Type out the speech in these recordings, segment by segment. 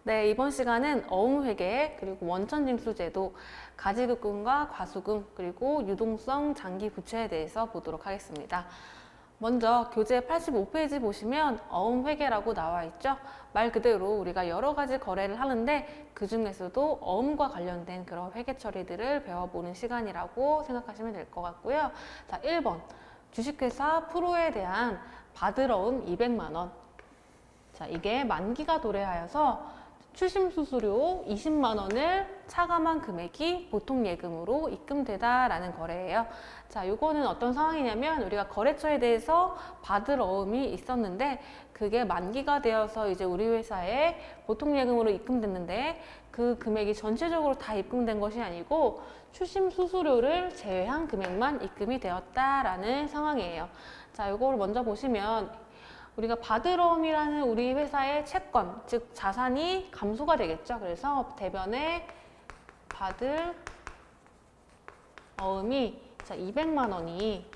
네, 이번 시간은 어음회계, 그리고 원천징수제도, 가지급금과 과수금, 그리고 유동성 장기 부채에 대해서 보도록 하겠습니다. 먼저 교재 85페이지 보시면 어음회계라고 나와 있죠. 말 그대로 우리가 여러 가지 거래를 하는데 그 중에서도 어음과 관련된 그런 회계 처리들을 배워보는 시간이라고 생각하시면 될 것 같고요. 자, 1번 주식회사 프로에 대한 받을 어음 200만 원. 자, 이게 만기가 도래하여서 추심 수수료 20만 원을 차감한 금액이 보통 예금으로 입금되다라는 거래예요. 자, 요거는 어떤 상황이냐면 우리가 거래처에 대해서 받을 어음이 있었는데 그게 만기가 되어서 이제 우리 회사에 보통 예금으로 입금됐는데 그 금액이 전체적으로 다 입금된 것이 아니고 추심 수수료를 제외한 금액만 입금이 되었다라는 상황이에요. 자, 요거를 먼저 보시면 우리가 받을 어음이라는 우리 회사의 채권, 즉 자산이 감소가 되겠죠. 그래서 대변에 받을 어음이 200만 원이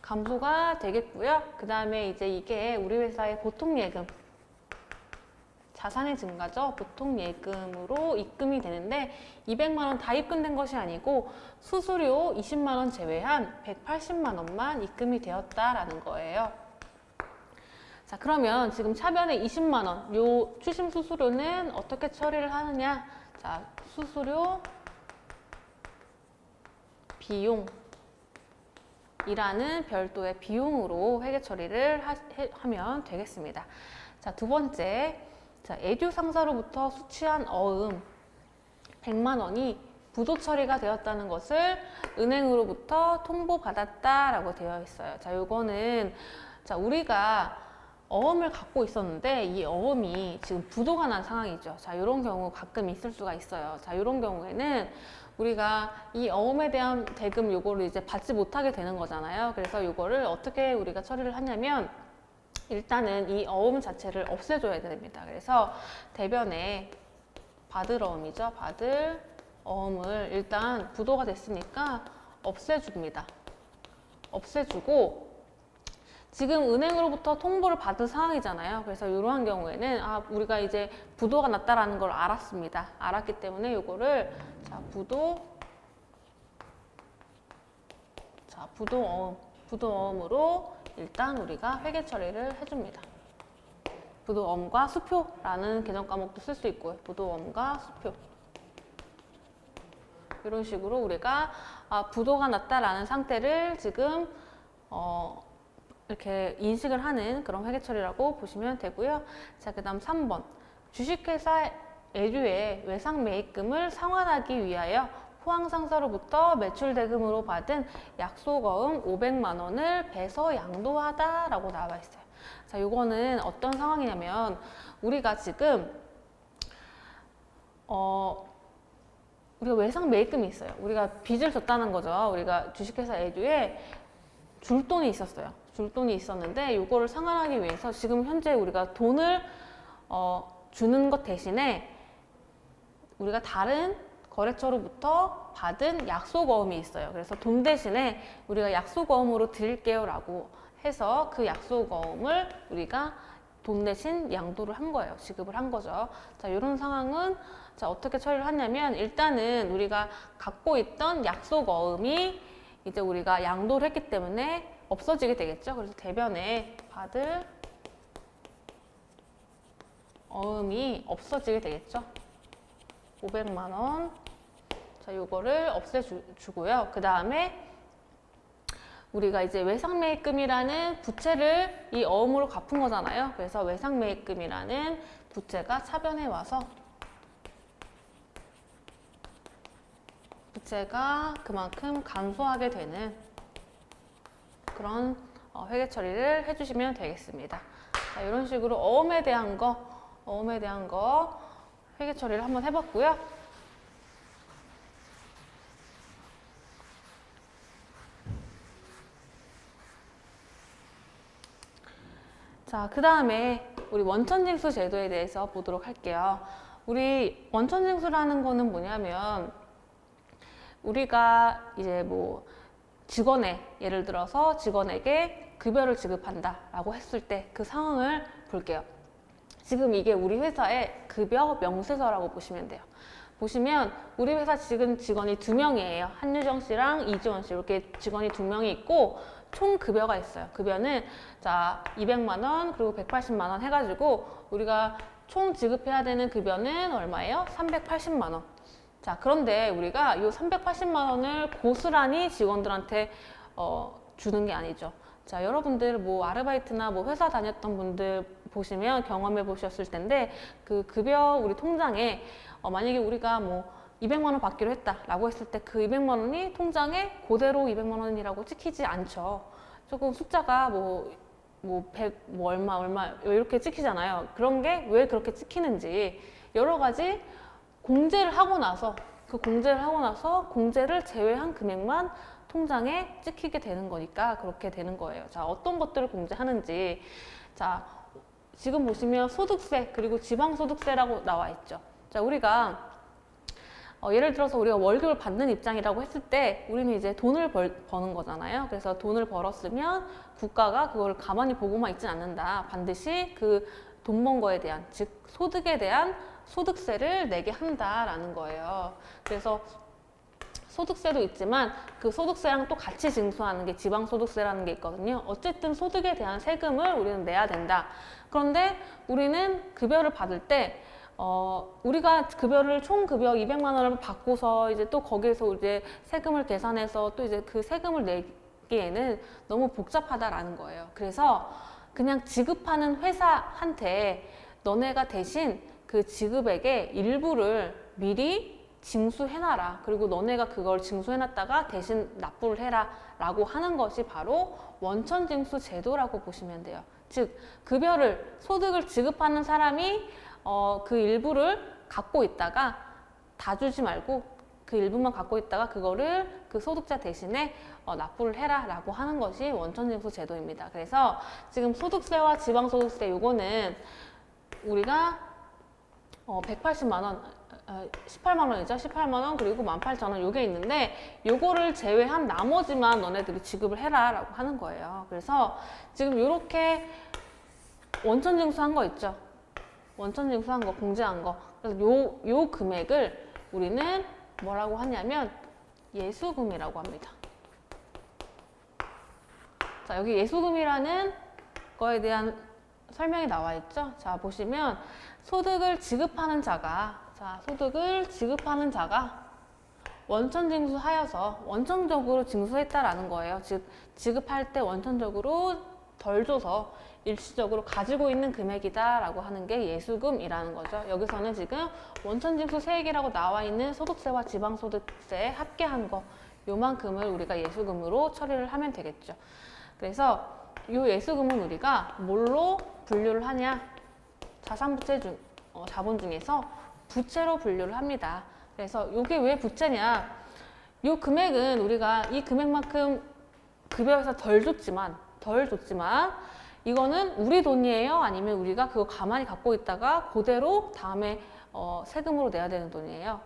감소가 되겠고요. 그 다음에 이제 이게 우리 회사의 보통 예금, 자산의 증가죠. 보통 예금으로 입금이 되는데 200만 원 다 입금된 것이 아니고 수수료 20만 원 제외한 180만 원만 입금이 되었다라는 거예요. 자, 그러면 지금 차변에 20만 원, 요 추심 수수료는 어떻게 처리를 하느냐? 자, 수수료 비용이라는 별도의 비용으로 회계 처리를 하면 되겠습니다. 자, 두 번째, 자, 애듀 상사로부터 수취한 어음 100만 원이 부도 처리가 되었다는 것을 은행으로부터 통보받았다라고 되어 있어요. 자, 요거는 자, 우리가 어음을 갖고 있었는데 이 어음이 지금 부도가 난 상황이죠. 자, 이런 경우 가끔 있을 수가 있어요. 자, 이런 경우에는 우리가 이 어음에 대한 대금 요거를 이제 받지 못하게 되는 거잖아요. 그래서 요거를 어떻게 우리가 처리를 하냐면 일단은 이 어음 자체를 없애줘야 됩니다. 그래서 대변에 받을 어음이죠. 받을 어음을 일단 부도가 됐으니까 없애줍니다. 없애주고 지금 은행으로부터 통보를 받은 상황이잖아요. 그래서 이러한 경우에는 우리가 이제 부도가 났다라는 걸 알았습니다. 알았기 때문에 이거를 부도어음으로 일단 우리가 회계 처리를 해줍니다. 부도어음과 수표라는 개정 과목도 쓸 수 있고요. 부도어음과 수표. 이런 식으로 우리가 부도가 났다라는 상태를 지금 이렇게 인식을 하는 그런 회계 처리라고 보시면 되고요. 자, 그 다음 3번. 주식회사 애류의 외상 매입금을 상환하기 위하여 포항상사로부터 매출대금으로 받은 약속어음 500만 원을 배서 양도하다라고 나와 있어요. 자, 요거는 어떤 상황이냐면 우리가 지금 우리가 외상 매입금이 있어요. 우리가 빚을 졌다는 거죠. 우리가 주식회사 애류에 줄 돈이 있었어요. 줄 돈이 있었는데 이거를 상환하기 위해서 지금 현재 우리가 돈을 주는 것 대신에 우리가 다른 거래처로부터 받은 약속어음이 있어요. 그래서 돈 대신에 우리가 약속어음으로 드릴게요 라고 해서 그 약속어음을 우리가 돈 대신 양도를 한 거예요. 지급을 한 거죠. 자, 이런 상황은 자, 어떻게 처리를 하냐면 일단은 우리가 갖고 있던 약속어음이 이제 우리가 양도를 했기 때문에 없어지게 되겠죠. 그래서 대변에 받을 어음이 없어지게 되겠죠. 500만 원. 자, 요거를 없애주고요. 그 다음에 우리가 이제 외상매입금이라는 부채를 이 어음으로 갚은 거잖아요. 그래서 외상매입금이라는 부채가 차변에 와서 부채가 그만큼 감소하게 되는 그런 회계 처리를 해주시면 되겠습니다. 자, 이런 식으로 어음에 대한 거 회계 처리를 한번 해봤고요. 자, 그 다음에 우리 원천징수 제도에 대해서 보도록 할게요. 우리 원천징수라는 거는 뭐냐면 우리가 이제 뭐 예를 들어서 직원에게 급여를 지급한다 라고 했을 때 그 상황을 볼게요. 지금 이게 우리 회사의 급여 명세서라고 보시면 돼요. 보시면 우리 회사 지금 직원이 2명이에요. 한유정 씨랑 이지원 씨 이렇게 직원이 2명이 있고 총 급여가 있어요. 급여는 자 200만 원 그리고 180만 원 해가지고 우리가 총 지급해야 되는 급여는 얼마예요? 380만 원. 자 그런데 우리가 이 380만 원을 고스란히 직원들한테 주는 게 아니죠. 자 여러분들 뭐 아르바이트나 뭐 회사 다녔던 분들 보시면 경험해 보셨을 텐데 그 급여 우리 통장에 만약에 우리가 뭐 200만 원 받기로 했다라고 했을 때 그 200만 원이 통장에 그대로 200만 원이라고 찍히지 않죠. 조금 숫자가 뭐 100, 뭐 얼마 이렇게 찍히잖아요. 그런 게 왜 그렇게 찍히는지 여러 가지 공제를 하고 나서 공제를 제외한 금액만 통장에 찍히게 되는 거니까 그렇게 되는 거예요. 자, 어떤 것들을 공제하는지. 자, 지금 보시면 소득세 그리고 지방소득세라고 나와 있죠. 자, 우리가 예를 들어서 우리가 월급을 받는 입장이라고 했을 때 우리는 이제 돈을 버는 거잖아요. 그래서 돈을 벌었으면 국가가 그걸 가만히 보고만 있진 않는다. 반드시 그 돈 번 거에 대한, 즉 소득에 대한 소득세를 내게 한다라는 거예요. 그래서 소득세도 있지만 그 소득세랑 또 같이 징수하는 게 지방소득세라는 게 있거든요. 어쨌든 소득에 대한 세금을 우리는 내야 된다. 그런데 우리는 급여를 받을 때 우리가 급여를 총 급여 200만 원을 받고서 이제 또 거기에서 이제 세금을 계산해서 또 이제 그 세금을 내기에는 너무 복잡하다라는 거예요. 그래서 그냥 지급하는 회사한테 너네가 대신 그 지급액의 일부를 미리 징수해놔라. 그리고 너네가 그걸 징수해놨다가 대신 납부를 해라 라고 하는 것이 바로 원천징수 제도라고 보시면 돼요. 즉 소득을 지급하는 사람이 그 일부를 갖고 있다가 다 주지 말고 그 일부만 갖고 있다가 그거를 그 소득자 대신에 납부를 해라 라고 하는 것이 원천징수 제도입니다. 그래서 지금 소득세와 지방소득세 요거는 우리가 180만 원 18만 원이죠. 18만 원 그리고 18,000원 요게 있는데 요거를 제외한 나머지만 너네들이 지급을 해라 라고 하는 거예요. 그래서 지금 요렇게 원천징수한 거 있죠. 원천징수한 거, 공제한 거. 그래서 요 금액을 우리는 뭐라고 하냐면 예수금이라고 합니다. 자, 여기 예수금이라는 거에 대한 설명이 나와 있죠. 자, 보시면 소득을 지급하는 자가 원천징수하여서 원천적으로 징수했다라는 거예요. 즉 지급할 때 원천적으로 덜 줘서 일시적으로 가지고 있는 금액이다라고 하는 게 예수금이라는 거죠. 여기서는 지금 원천징수 세액이라고 나와 있는 소득세와 지방소득세 합계한 거 요만큼을 우리가 예수금으로 처리를 하면 되겠죠. 그래서 이 예수금은 우리가 뭘로 분류를 하냐? 자산부채 자본 중에서 부채로 분류를 합니다. 그래서 이게 왜 부채냐? 이 금액은 우리가 이 금액만큼 급여에서 덜 줬지만 이거는 우리 돈이에요? 아니면 우리가 그거 가만히 갖고 있다가 그대로 다음에 세금으로 내야 되는 돈이에요?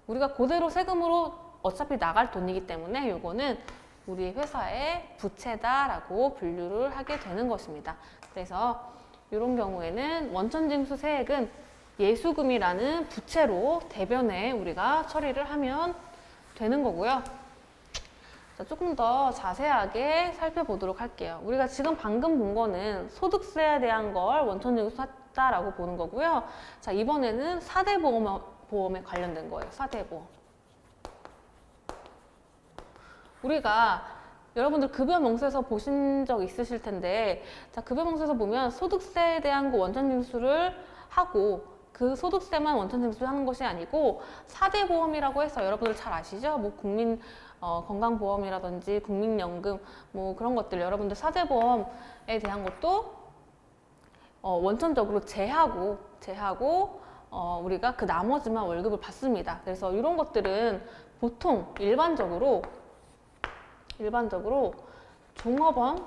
우리가 그대로 세금으로 어차피 나갈 돈이기 때문에 이거는 우리 회사의 부채다라고 분류를 하게 되는 것입니다. 그래서 이런 경우에는 원천징수 세액은 예수금이라는 부채로 대변에 우리가 처리를 하면 되는 거고요. 자, 조금 더 자세하게 살펴보도록 할게요. 우리가 지금 방금 본 거는 소득세에 대한 걸 원천징수했다라고 보는 거고요. 자, 이번에는 4대 보험에 관련된 거예요. 4대 보험. 우리가 여러분들 급여 명세서 보신 적 있으실 텐데, 자, 급여 명세서 보면 소득세에 대한 거 원천징수를 하고 그 소득세만 원천징수를 하는 것이 아니고 4대 보험이라고 해서 여러분들 잘 아시죠? 뭐 국민 건강보험이라든지 국민연금 뭐 그런 것들 여러분들 4대 보험에 대한 것도 원천적으로 제하고 우리가 그 나머지만 월급을 받습니다. 그래서 이런 것들은 보통 일반적으로 종업원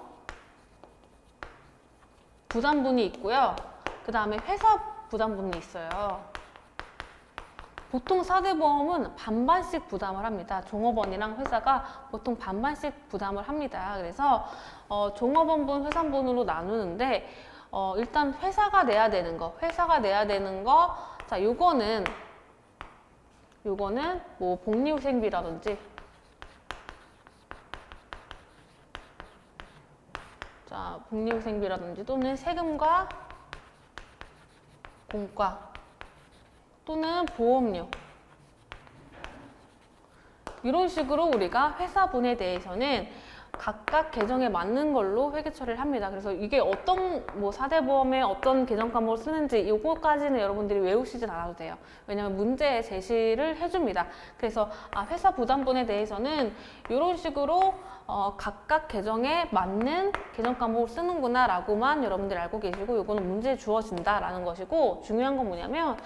부담분이 있고요. 그 다음에 회사 부담분이 있어요. 보통 4대 보험은 반반씩 부담을 합니다. 종업원이랑 회사가 보통 반반씩 부담을 합니다. 그래서 종업원분, 회사분으로 나누는데 일단 회사가 내야 되는 거, 자, 요거는 뭐 복리후생비라든지, 자, 복리후생비라든지 또는 세금과 공과 또는 보험료, 이런 식으로 우리가 회사분에 대해서는 각각 계정에 맞는 걸로 회계 처리를 합니다. 그래서 이게 어떤 뭐 4대 보험에 어떤 계정 과목을 쓰는지 이거까지는 여러분들이 외우시진 않아도 돼요. 왜냐하면 문제 제시를 해줍니다. 그래서 회사 부담분에 대해서는 이런 식으로 각각 계정에 맞는 계정 과목을 쓰는구나 라고만 여러분들이 알고 계시고, 이거는 문제에 주어진다 라는 것이고, 중요한 건 뭐냐면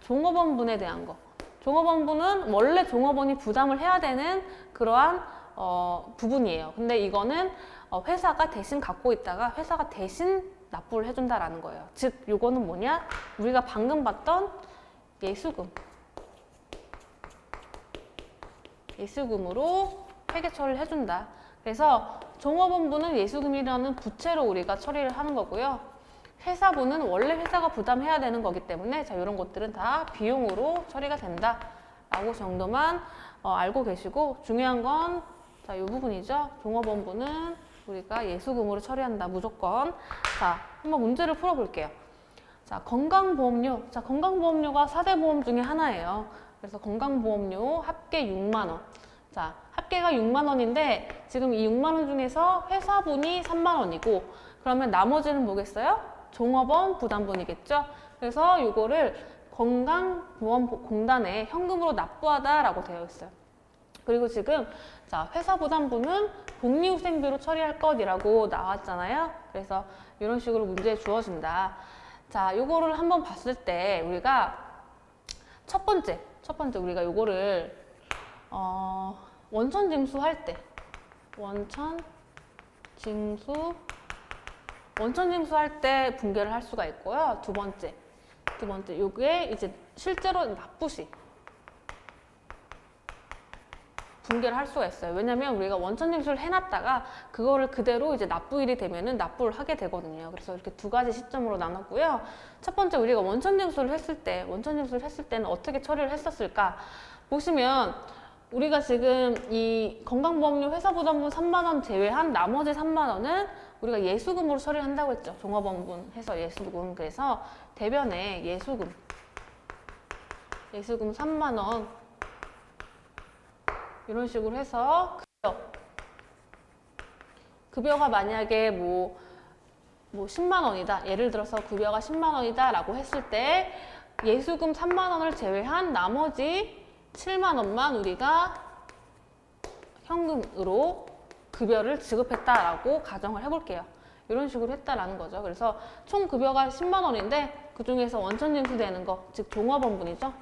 종업원분에 대한 거. 종업원분은 원래 종업원이 부담을 해야 되는 그러한 부분이에요. 근데 이거는 회사가 대신 갖고 있다가 회사가 대신 납부를 해준다라는 거예요. 즉, 이거는 뭐냐? 우리가 방금 봤던 예수금으로 회계 처리를 해준다. 그래서 종업원분은 예수금이라는 부채로 우리가 처리를 하는 거고요. 회사분은 원래 회사가 부담해야 되는 거기 때문에, 자, 이런 것들은 다 비용으로 처리가 된다 라고 정도만 알고 계시고, 중요한 건 자, 이 부분이죠. 종업원분은 우리가 예수금으로 처리한다, 무조건. 자, 한번 문제를 풀어볼게요. 자, 건강보험료. 자, 건강보험료가 4대 보험 중에 하나예요. 그래서 건강보험료 합계 6만 원. 자, 합계가 6만 원인데 지금 이 6만 원 중에서 회사분이 3만 원이고, 그러면 나머지는 뭐겠어요? 종업원 부담분이겠죠. 그래서 이거를 건강보험공단에 현금으로 납부하다라고 되어 있어요. 그리고 지금 자, 회사 부담분은 복리후생비로 처리할 것이라고 나왔잖아요. 그래서 이런 식으로 문제에 주어진다. 자, 요거를 한번 봤을 때 우리가 첫 번째 우리가 요거를 원천징수 할 때 원천징수 할 때 분개를 할 수가 있고요. 두 번째 요게 이제 실제로 납부 시 분개를 할 수가 있어요. 왜냐면 우리가 원천징수를 해놨다가 그거를 그대로 이제 납부일이 되면은 납부를 하게 되거든요. 그래서 이렇게 두 가지 시점으로 나눴고요. 첫 번째, 우리가 원천징수를 했을 때는 어떻게 처리를 했었을까? 보시면 우리가 지금 이 건강보험료 회사부담분 3만 원 제외한 나머지 3만 원은 우리가 예수금으로 처리를 한다고 했죠. 종업원분 해서 예수금. 그래서 대변에 예수금 3만 원 이런 식으로 해서 급여가 만약에 뭐 10만 원이다. 예를 들어서 급여가 10만 원이다 라고 했을 때 예수금 3만 원을 제외한 나머지 7만 원만 우리가 현금으로 급여를 지급했다라고 가정을 해볼게요. 이런 식으로 했다라는 거죠. 그래서 총 급여가 10만 원인데 그 중에서 원천징수되는 거, 즉 종업원분이죠.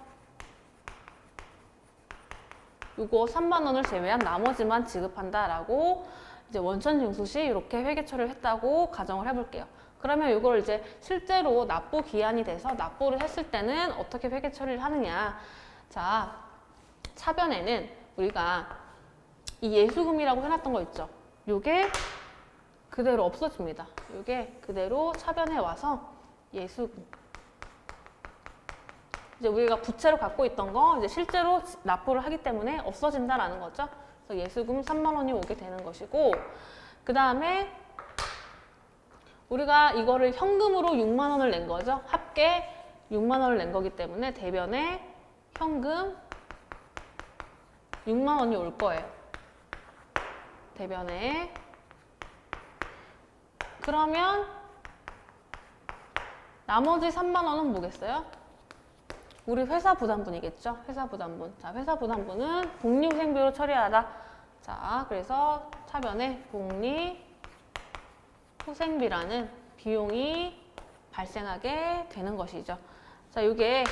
요거 3만 원을 제외한 나머지만 지급한다라고 이제 원천징수 시 이렇게 회계 처리를 했다고 가정을 해볼게요. 그러면 이걸 이제 실제로 납부 기한이 돼서 납부를 했을 때는 어떻게 회계 처리를 하느냐. 자, 차변에는 우리가 이 예수금이라고 해놨던 거 있죠. 요게 그대로 없어집니다. 요게 그대로 차변에 와서 예수금. 이제 우리가 부채로 갖고 있던 거 이제 실제로 납부를 하기 때문에 없어진다라는 거죠. 그래서 예수금 3만 원이 오게 되는 것이고, 그 다음에 우리가 이거를 현금으로 6만 원을 낸 거죠. 합계 6만 원을 낸 거기 때문에 대변에 현금 6만 원이 올 거예요. 대변에. 그러면 나머지 3만 원은 뭐겠어요? 우리 회사 부담분이겠죠? 회사 부담분. 자, 회사 부담분은 복리후생비로 처리하다. 자, 그래서 차변에 복리후생비라는 비용이 발생하게 되는 것이죠. 자, 이게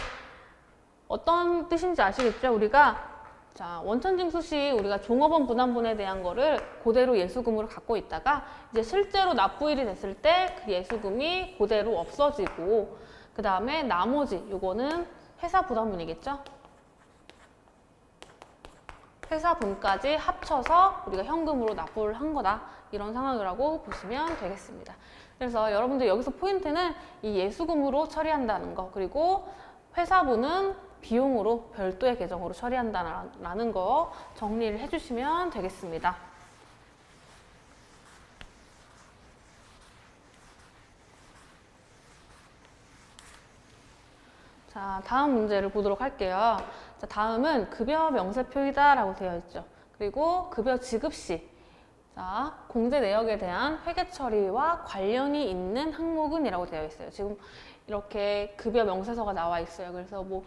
어떤 뜻인지 아시겠죠? 우리가 자, 원천징수 시 우리가 종업원 부담분에 대한 거를 그대로 예수금으로 갖고 있다가 이제 실제로 납부일이 됐을 때 그 예수금이 그대로 없어지고, 그 다음에 나머지 요거는 회사 부담분이겠죠? 회사분까지 합쳐서 우리가 현금으로 납부를 한 거다. 이런 상황이라고 보시면 되겠습니다. 그래서 여러분들 여기서 포인트는 이 예수금으로 처리한다는 거, 그리고 회사부는 비용으로 별도의 계정으로 처리한다는 거 정리를 해주시면 되겠습니다. 자, 다음 문제를 보도록 할게요. 자, 다음은 급여 명세표이다 라고 되어 있죠. 그리고 급여 지급 시, 자, 공제 내역에 대한 회계 처리와 관련이 있는 항목은 이라고 되어 있어요. 지금 이렇게 급여 명세서가 나와 있어요. 그래서 뭐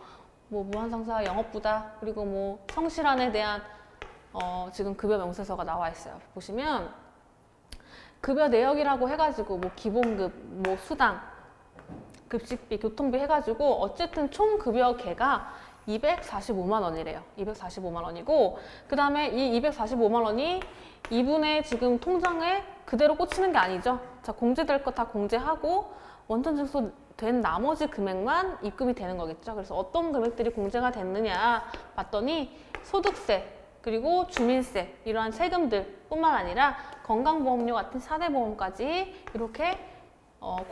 무한상사 영업부다, 그리고 뭐 성실한에 대한 지금 급여 명세서가 나와 있어요. 보시면 급여 내역이라고 해가지고 뭐 기본급, 뭐 수당, 급식비, 교통비 해가지고 어쨌든 총 급여계가 245만 원이래요. 245만 원이고, 그 다음에 이 245만 원이 이분의 지금 통장에 그대로 꽂히는 게 아니죠. 자, 공제될 거 다 공제하고 원천 징수 된 나머지 금액만 입금이 되는 거겠죠. 그래서 어떤 금액들이 공제가 됐느냐 봤더니 소득세, 그리고 주민세, 이러한 세금들 뿐만 아니라 건강보험료 같은 4대 보험까지 이렇게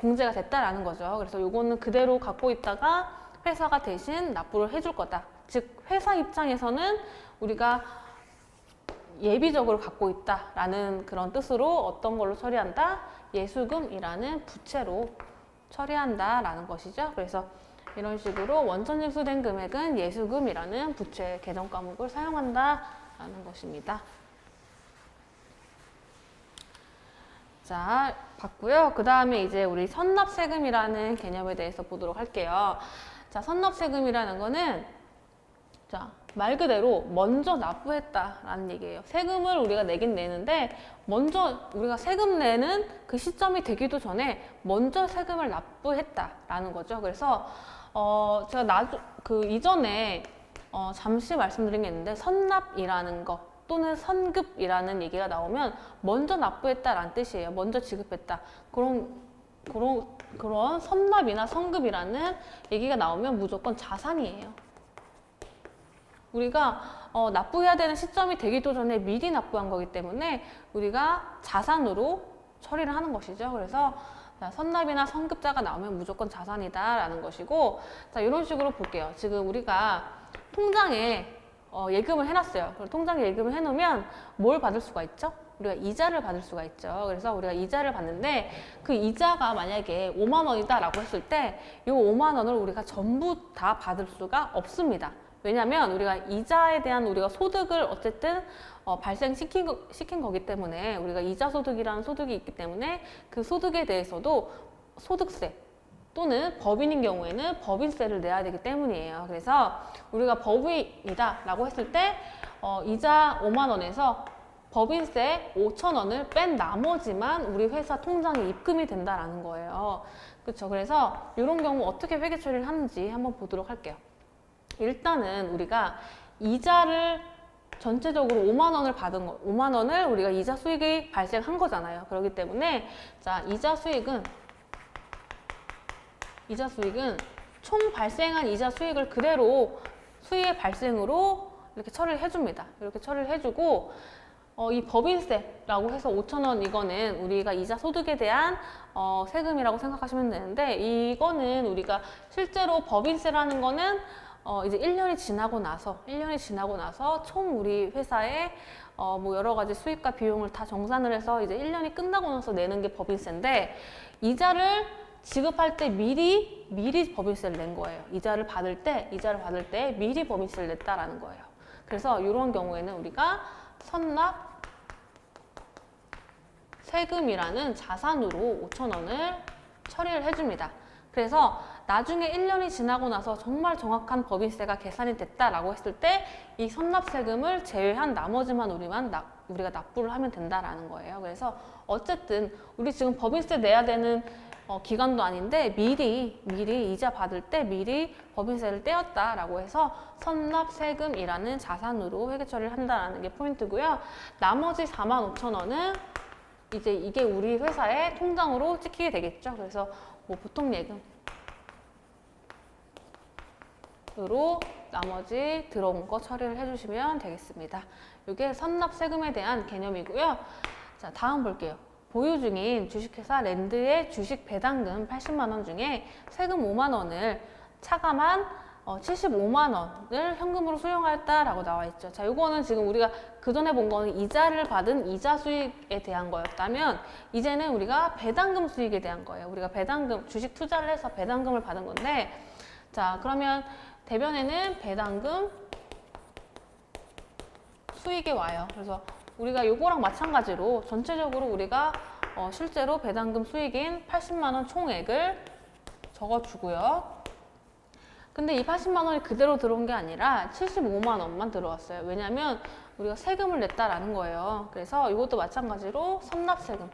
공제가 됐다라는 거죠. 그래서 요거는 그대로 갖고 있다가 회사가 대신 납부를 해줄 거다. 즉 회사 입장에서는 우리가 예비적으로 갖고 있다라는 그런 뜻으로 어떤 걸로 처리한다? 예수금이라는 부채로 처리한다라는 것이죠. 그래서 이런 식으로 원천 징수된 금액은 예수금이라는 부채 계정 과목을 사용한다라는 것입니다. 자, 봤고요. 그 다음에 이제 우리 선납세금이라는 개념에 대해서 보도록 할게요. 자, 선납세금이라는 거는 자, 말 그대로 먼저 납부했다라는 얘기예요. 세금을 우리가 내긴 내는데 먼저 우리가 세금 내는 그 시점이 되기도 전에 먼저 세금을 납부했다라는 거죠. 그래서 제가 이전에 잠시 말씀드린 게 있는데 선납이라는 거 또는 선급이라는 얘기가 나오면 먼저 납부했다라는 뜻이에요. 먼저 지급했다. 그런 선납이나 선급이라는 얘기가 나오면 무조건 자산이에요. 우리가 납부해야 되는 시점이 되기도 전에 미리 납부한 거기 때문에 우리가 자산으로 처리를 하는 것이죠. 그래서 자, 선납이나 선급자가 나오면 무조건 자산이다라는 것이고, 자, 이런 식으로 볼게요. 지금 우리가 통장에 예금을 해놨어요. 그럼 통장에 예금을 해놓으면 뭘 받을 수가 있죠? 우리가 이자를 받을 수가 있죠. 그래서 우리가 이자를 받는데 그 이자가 만약에 5만 원이다라고 했을 때 이 5만 원을 우리가 전부 다 받을 수가 없습니다. 왜냐하면 우리가 이자에 대한 우리가 소득을 어쨌든 발생시킨 거기 때문에 우리가 이자 소득이라는 소득이 있기 때문에 그 소득에 대해서도 소득세 또는 법인인 경우에는 법인세를 내야 되기 때문이에요. 그래서 우리가 법인이다 라고 했을 때 이자 5만 원에서 법인세 5천 원을 뺀 나머지만 우리 회사 통장에 입금이 된다라는 거예요. 그렇죠? 그래서 이런 경우 어떻게 회계 처리를 하는지 한번 보도록 할게요. 일단은 우리가 이자를 전체적으로 5만 원을 받은 거, 5만 원을 우리가 이자 수익이 발생한 거잖아요. 그렇기 때문에 자, 이자 수익은 총 발생한 이자 수익을 그대로 수익의 발생으로 이렇게 처리를 해줍니다. 이렇게 처리를 해주고 이 법인세라고 해서 5천 원 이거는 우리가 이자 소득에 대한 세금이라고 생각하시면 되는데 이거는 우리가 실제로 법인세라는 거는 이제 1년이 지나고 나서 총 우리 회사에 뭐 여러 가지 수익과 비용을 다 정산을 해서 이제 1년이 끝나고 나서 내는 게 법인세인데 이자를 지급할 때 미리 법인세를 낸 거예요. 이자를 받을 때 미리 법인세를 냈다라는 거예요. 그래서 이런 경우에는 우리가 선납 세금이라는 자산으로 5천 원을 처리를 해줍니다. 그래서 나중에 1년이 지나고 나서 정말 정확한 법인세가 계산이 됐다라고 했을 때 이 선납세금을 제외한 나머지만 우리가 납부를 하면 된다라는 거예요. 그래서 어쨌든 우리 지금 법인세 내야 되는 기간도 아닌데 미리 이자 받을 때 미리 법인세를 떼었다라고 해서 선납세금이라는 자산으로 회계 처리를 한다라는 게 포인트고요. 나머지 4만 5천 원은 이제 이게 우리 회사의 통장으로 찍히게 되겠죠. 그래서 뭐 보통 예금으로 나머지 들어온 거 처리를 해주시면 되겠습니다. 이게 선납세금에 대한 개념이고요. 자, 다음 볼게요. 보유 중인 주식회사 랜드의 주식 배당금 80만 원 중에 세금 5만 원을 차감한 75만 원을 현금으로 수령하였다라고 나와 있죠. 자, 요거는 지금 우리가 그전에 본 거는 이자를 받은 이자 수익에 대한 거였다면 이제는 우리가 배당금 수익에 대한 거예요. 우리가 배당금, 주식 투자를 해서 배당금을 받은 건데, 자, 그러면 대변에는 배당금 수익이 와요. 그래서 우리가 요거랑 마찬가지로 전체적으로 우리가 실제로 배당금 수익인 80만 원 총액을 적어주고요. 근데 이 80만 원이 그대로 들어온 게 아니라 75만 원만 들어왔어요. 왜냐면 우리가 세금을 냈다라는 거예요. 그래서 이것도 마찬가지로 선납세금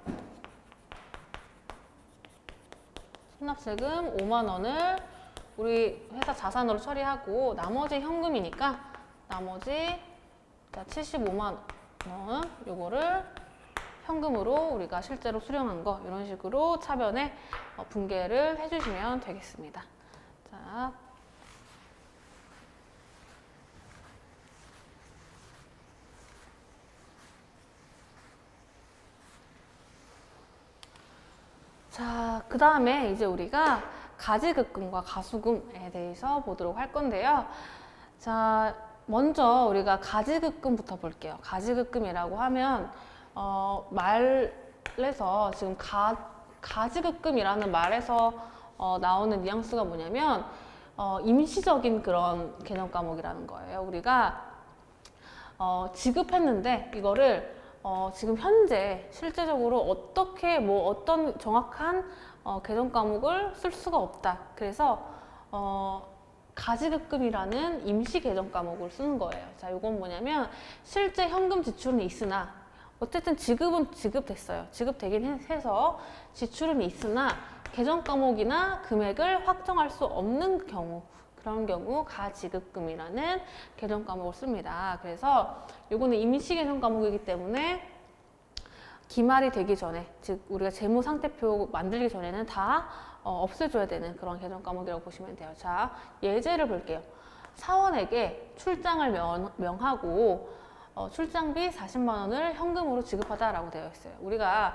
5만 원을 우리 회사 자산으로 처리하고 나머지 현금이니까 나머지 75만 원 요거를 현금으로 우리가 실제로 수령한 거 이런 식으로 차변에 분개를 해주시면 되겠습니다. 자. 자, 그 다음에 이제 우리가 가지급금과 가수금에 대해서 보도록 할 건데요. 자, 먼저 우리가 가지급금부터 볼게요. 가지급금이라고 하면 말에서 지금 가지급금이라는 말에서 나오는 뉘앙스가 뭐냐면 임시적인 그런 개념 과목이라는 거예요. 우리가 지급했는데 이거를 지금 현재 실제적으로 어떻게 어떤 정확한 개정 과목을 쓸 수가 없다. 그래서 가지급금이라는 임시 개정 과목을 쓰는 거예요. 자, 이건 뭐냐면 실제 현금 지출은 있으나 어쨌든 지급은 지급됐어요. 지급되긴 해서 지출은 있으나 개정 과목이나 금액을 확정할 수 없는 경우, 그런 경우 가지급금이라는 개정 과목을 씁니다. 그래서 요거는 임시 개정 과목이기 때문에 기말이 되기 전에, 즉 우리가 재무상태표 만들기 전에는 다 없애줘야 되는 그런 개정 과목이라고 보시면 돼요. 자, 예제를 볼게요. 사원에게 출장을 명하고 출장비 40만 원을 현금으로 지급하다라고 되어 있어요. 우리가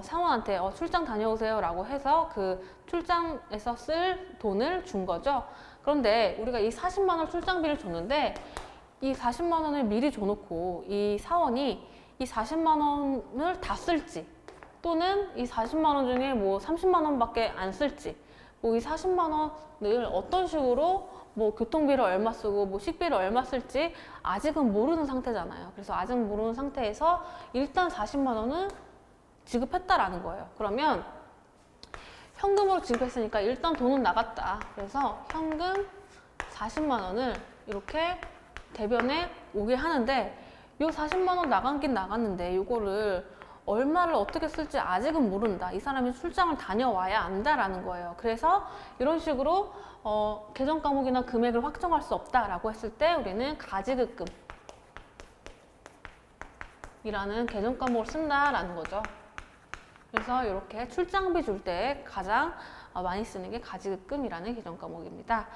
사원한테 출장 다녀오세요 라고 해서 그 출장에서 쓸 돈을 준 거죠. 그런데 우리가 이 40만 원 출장비를 줬는데 이 40만 원을 미리 줘놓고 이 사원이 이 40만 원을 다 쓸지 또는 이 40만 원 중에 30만 원밖에 안 쓸지 이 40만 원을 어떤 식으로 교통비를 얼마 쓰고 식비를 얼마 쓸지 아직은 모르는 상태잖아요. 그래서 아직 모르는 상태에서 일단 40만 원은 지급했다라는 거예요. 그러면 현금으로 지급했으니까 일단 돈은 나갔다. 그래서 현금 40만 원을 이렇게 대변에 오게 하는데 요 40만 원 나간긴 나갔는데 요거를 얼마를 어떻게 쓸지 아직은 모른다. 이 사람이 출장을 다녀와야 안다라는 거예요. 그래서 이런 식으로 개정 과목이나 금액을 확정할 수 없다라고 했을 때 우리는 가지급금이라는 개정 과목을 쓴다라는 거죠. 그래서 이렇게 출장비 줄 때 가장 많이 쓰는 게 가지급금이라는 개정 과목입니다.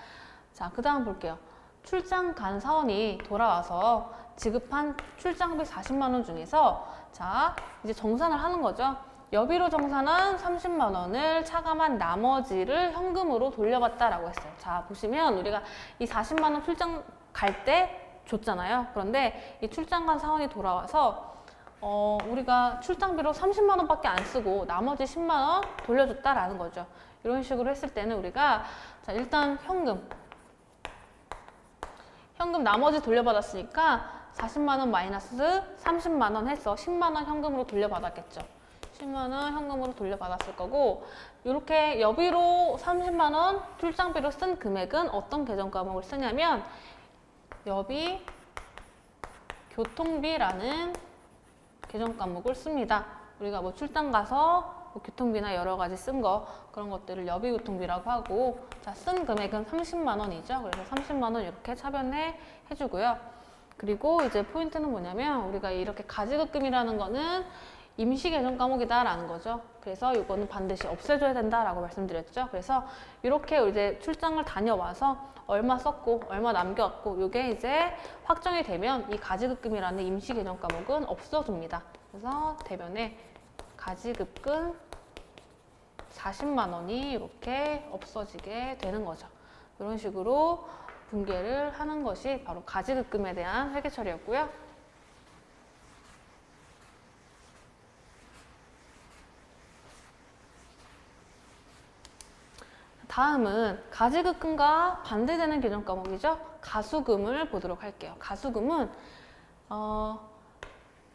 자, 그 다음 볼게요. 출장 간 사원이 돌아와서 지급한 출장비 40만 원 중에서 자, 이제 정산을 하는 거죠. 여비로 정산한 30만 원을 차감한 나머지를 현금으로 돌려받다라고 했어요. 자, 보시면 우리가 이 40만 원 출장 갈 때 줬잖아요. 그런데 이 출장 간 사원이 돌아와서 우리가 출장비로 30만 원밖에 안 쓰고 나머지 10만 원 돌려줬다라는 거죠. 이런 식으로 했을 때는 우리가 자, 일단 현금 나머지 돌려받았으니까 40만 원 마이너스 30만 원 해서 10만 원 현금으로 돌려받았겠죠. 10만 원 현금으로 돌려받았을 거고 이렇게 여비로 30만 원 출장비로 쓴 금액은 어떤 개정 과목을 쓰냐면 여비 교통비라는 개정 과목을 씁니다. 우리가 출장 가서 교통비나 여러 가지 쓴 거 그런 것들을 여비 교통비라고 하고 자, 쓴 금액은 30만 원이죠. 그래서 30만 원 이렇게 차변해 주고요. 그리고 이제 포인트는 뭐냐면 우리가 이렇게 가지급금이라는 거는 임시 개정 과목이다라는 거죠. 그래서 이거는 반드시 없애줘야 된다라고 말씀드렸죠. 그래서 이렇게 이제 출장을 다녀와서 얼마 썼고 얼마 남겨왔고 이게 이제 확정이 되면 이 가지급금이라는 임시 개정 과목은 없어집니다. 그래서 대변에 가지급금 40만 원이 이렇게 없어지게 되는 거죠. 이런 식으로 분개를 하는 것이 바로 가지급금에 대한 회계 처리였고요. 다음은 가지급금과 반대되는 개정 과목이죠. 가수금을 보도록 할게요. 가수금은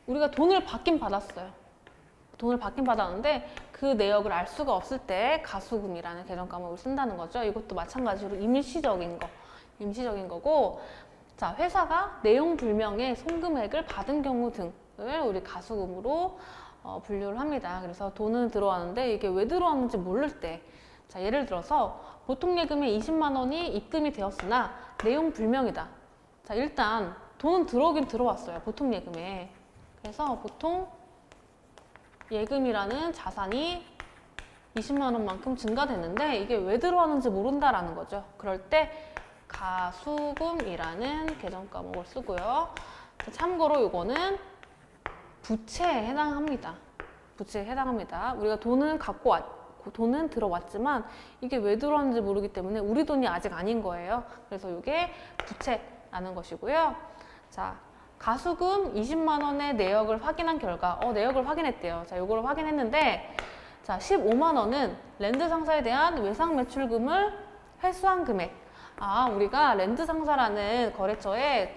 우리가 돈을 받긴 받았어요. 돈을 받긴 받았는데 그 내역을 알 수가 없을 때 가수금이라는 개정 과목을 쓴다는 거죠. 이것도 마찬가지로 임시적인 거고, 자, 회사가 내용 불명의 손금액을 받은 경우 등을 우리 가수금으로 분류를 합니다. 그래서 돈은 들어왔는데 이게 왜 들어왔는지 모를 때, 자, 예를 들어서 보통 예금에 20만 원이 입금이 되었으나 내용 불명이다. 자, 일단 돈은 들어오긴 들어왔어요. 보통 예금에. 그래서 보통 예금이라는 자산이 20만 원만큼 증가됐는데 이게 왜 들어왔는지 모른다라는 거죠. 그럴 때 가수금이라는 개정 과목을 쓰고요. 참고로 이거는 부채에 해당합니다. 부채에 해당합니다. 우리가 돈은 들어왔지만 이게 왜 들어왔는지 모르기 때문에 우리 돈이 아직 아닌 거예요. 그래서 이게 부채라는 것이고요. 자, 가수금 20만 원의 내역을 확인한 결과, 내역을 확인했대요. 자, 요거를 확인했는데, 자, 15만 원은 랜드 상사에 대한 외상 매출금을 회수한 금액. 우리가 랜드 상사라는 거래처에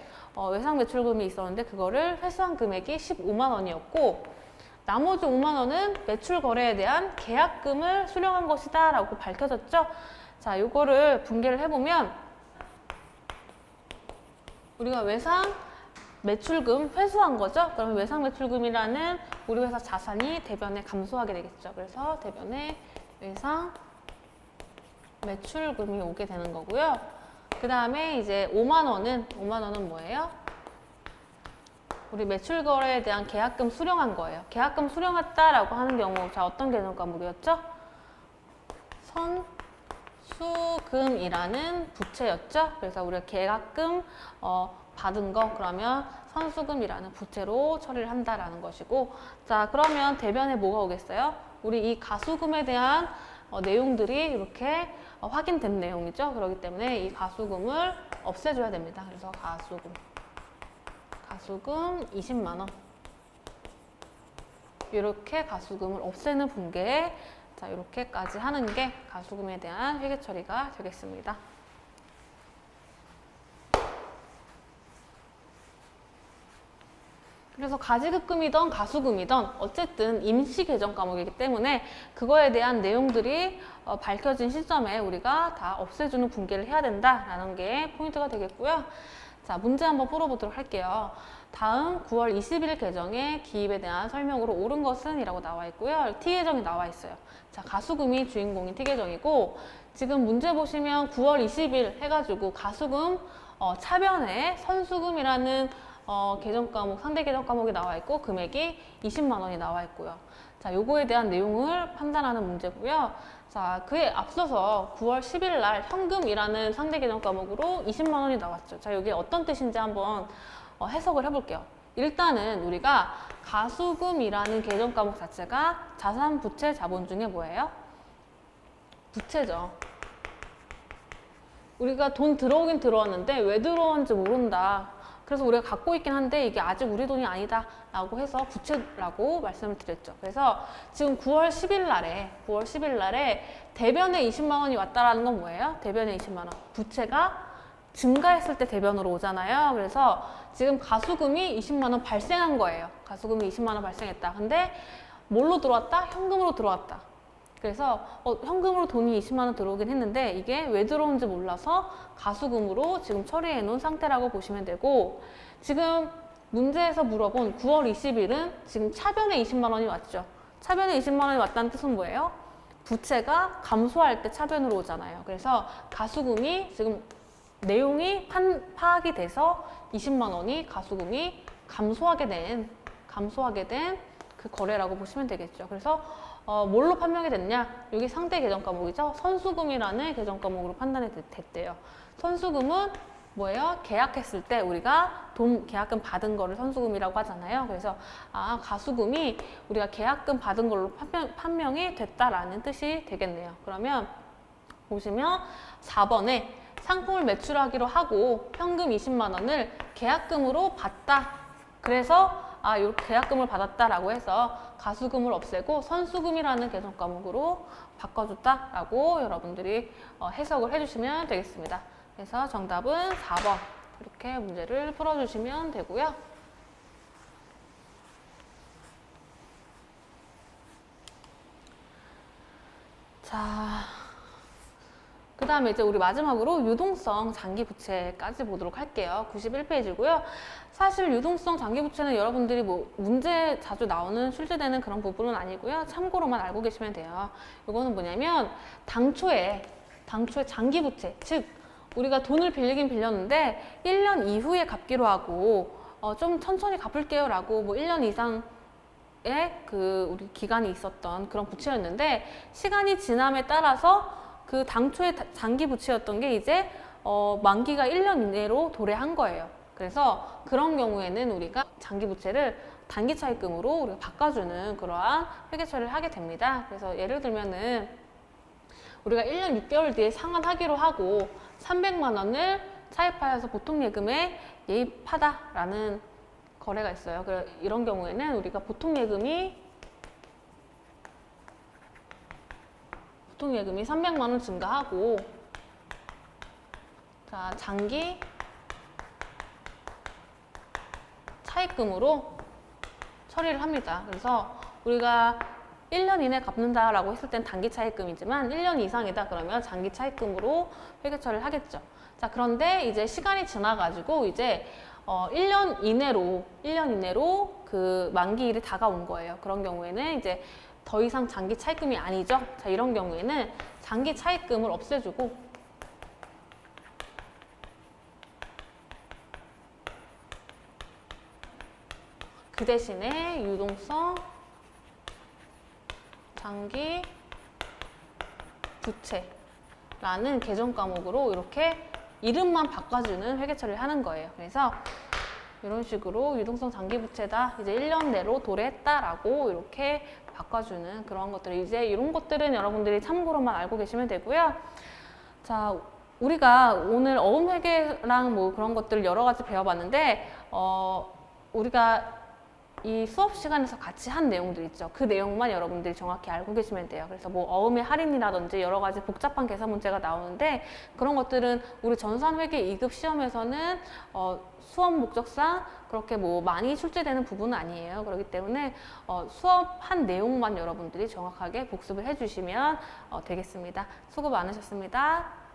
외상 매출금이 있었는데 그거를 회수한 금액이 15만 원이었고, 나머지 5만 원은 매출 거래에 대한 계약금을 수령한 것이다 라고 밝혀졌죠. 자, 요거를 분개를 해보면 우리가 외상 매출금 회수한 거죠. 그러면 외상 매출금이라는 우리 회사 자산이 대변에 감소하게 되겠죠. 그래서 대변에 외상 매출금이 오게 되는 거고요. 그 다음에 이제 5만 원은 뭐예요? 우리 매출 거래에 대한 계약금 수령한 거예요. 계약금 수령했다라고 하는 경우, 자, 어떤 개정 과목이었죠? 선수금이라는 부채였죠. 그래서 우리가 계약금 받은 거, 그러면 선수금이라는 부채로 처리를 한다라는 것이고, 자, 그러면 대변에 뭐가 오겠어요? 우리 이 가수금에 대한 내용들이 이렇게 확인된 내용이죠. 그렇기 때문에 이 가수금을 없애줘야 됩니다. 그래서 가수금 20만 원. 이렇게 가수금을 없애는 분계, 자, 이렇게까지 하는 게 가수금에 대한 회계 처리가 되겠습니다. 그래서 가지급금이든 가수금이든 어쨌든 임시 개정 과목이기 때문에 그거에 대한 내용들이 밝혀진 시점에 우리가 다 없애주는 분개를 해야 된다라는 게 포인트가 되겠고요. 자, 문제 한번 풀어보도록 할게요. 다음 9월 20일 개정의 기입에 대한 설명으로 옳은 것은 이라고 나와 있고요. T 계정이 나와 있어요. 자, 가수금이 주인공인 T 계정이고, 지금 문제 보시면 9월 20일 해가지고 가수금 차변에 선수금이라는 계정 과목, 상대 계정 과목이 나와 있고 금액이 20만 원이 나와 있고요. 자, 요거에 대한 내용을 판단하는 문제고요. 자, 그에 앞서서 9월 10일 날 현금이라는 상대 계정 과목으로 20만 원이 나왔죠. 자, 이게 어떤 뜻인지 한번 해석을 해볼게요. 일단은 우리가 가수금이라는 계정 과목 자체가 자산, 부채, 자본 중에 뭐예요? 부채죠. 우리가 돈 들어오긴 들어왔는데 왜 들어오는지 모른다. 그래서 우리가 갖고 있긴 한데 이게 아직 우리 돈이 아니다 라고 해서 부채라고 말씀을 드렸죠. 그래서 지금 9월 10일 날에 대변에 20만 원이 왔다라는 건 뭐예요? 대변에 20만 원. 부채가 증가했을 때 대변으로 오잖아요. 그래서 지금 가수금이 20만 원 발생한 거예요. 가수금이 20만 원 발생했다. 근데 뭘로 들어왔다? 현금으로 들어왔다. 그래서 현금으로 돈이 20만 원 들어오긴 했는데 이게 왜 들어온지 몰라서 가수금으로 지금 처리해 놓은 상태라고 보시면 되고, 지금 문제에서 물어본 9월 20일은 지금 차변에 20만 원이 왔죠. 차변에 20만 원이 왔다는 뜻은 뭐예요? 부채가 감소할 때 차변으로 오잖아요. 그래서 가수금이 지금 내용이 파악이 돼서 20만 원이 가수금이 감소하게 된 그 거래라고 보시면 되겠죠. 그래서 뭘로 판명이 됐냐? 여기 상대 계정 과목이죠. 선수금이라는 계정 과목으로 판단이 됐대요. 선수금은 뭐예요? 계약했을 때 우리가 돈 계약금 받은 거를 선수금이라고 하잖아요. 그래서 가수금이 우리가 계약금 받은 걸로 판명이 됐다라는 뜻이 되겠네요. 그러면 보시면 4번에 상품을 매출하기로 하고 현금 20만 원을 계약금으로 받다. 그래서 요 계약금을 받았다라고 해서 가수금을 없애고 선수금이라는 개정 과목으로 바꿔줬다라고 여러분들이 해석을 해주시면 되겠습니다. 그래서 정답은 4번 이렇게 문제를 풀어주시면 되고요. 자, 그 다음에 이제 우리 마지막으로 유동성 장기부채까지 보도록 할게요. 91페이지고요. 사실 유동성 장기부채는 여러분들이 뭐 문제 자주 나오는 출제되는 그런 부분은 아니고요. 참고로만 알고 계시면 돼요. 이거는 뭐냐면 당초에 장기부채, 즉 우리가 돈을 빌리긴 빌렸는데 1년 이후에 갚기로 하고 좀 천천히 갚을게요 라고 뭐 1년 이상 우리 기간이 있었던 그런 부채였는데 시간이 지남에 따라서 그 당초에 장기 부채였던 게 이제 만기가 1년 이내로 도래한 거예요. 그래서 그런 경우에는 우리가 장기 부채를 단기 차입금으로 우리가 바꿔주는 그러한 회계 처리를 하게 됩니다. 그래서 예를 들면은 우리가 1년 6개월 뒤에 상환하기로 하고 300만 원을 차입하여서 보통 예금에 예입하다라는 거래가 있어요. 이런 경우에는 우리가 보통 예금이 300만 원 증가하고 자, 장기 차입금으로 처리를 합니다. 그래서 우리가 1년 이내 갚는다라고 했을 땐 단기 차입금이지만 1년 이상이다 그러면 장기 차입금으로 회계 처리를 하겠죠. 자, 그런데 이제 시간이 지나가지고 이제 1년 이내로 그 만기일이 다가온 거예요. 그런 경우에는 이제 더 이상 장기 차입금이 아니죠. 자, 이런 경우에는 장기 차입금을 없애주고 그 대신에 유동성 장기 부채라는 개정 과목으로 이렇게 이름만 바꿔주는 회계 처리를 하는 거예요. 그래서 이런 식으로 유동성 장기 부채다 이제 1년 내로 도래했다라고 이렇게 바꿔주는 그런 것들 이제 이런 것들은 여러분들이 참고로만 알고 계시면 되고요. 자, 우리가 오늘 어음회계랑 뭐 그런 것들 여러 가지 배워봤는데 우리가 이 수업 시간에서 같이 한 내용들 있죠. 그 내용만 여러분들이 정확히 알고 계시면 돼요. 그래서 뭐 어음의 할인이라든지 여러 가지 복잡한 계산 문제가 나오는데 그런 것들은 우리 전산회계 2급 시험에서는 수업 목적상 그렇게 뭐 많이 출제되는 부분은 아니에요. 그렇기 때문에 수업 한 내용만 여러분들이 정확하게 복습을 해주시면 되겠습니다. 수고 많으셨습니다.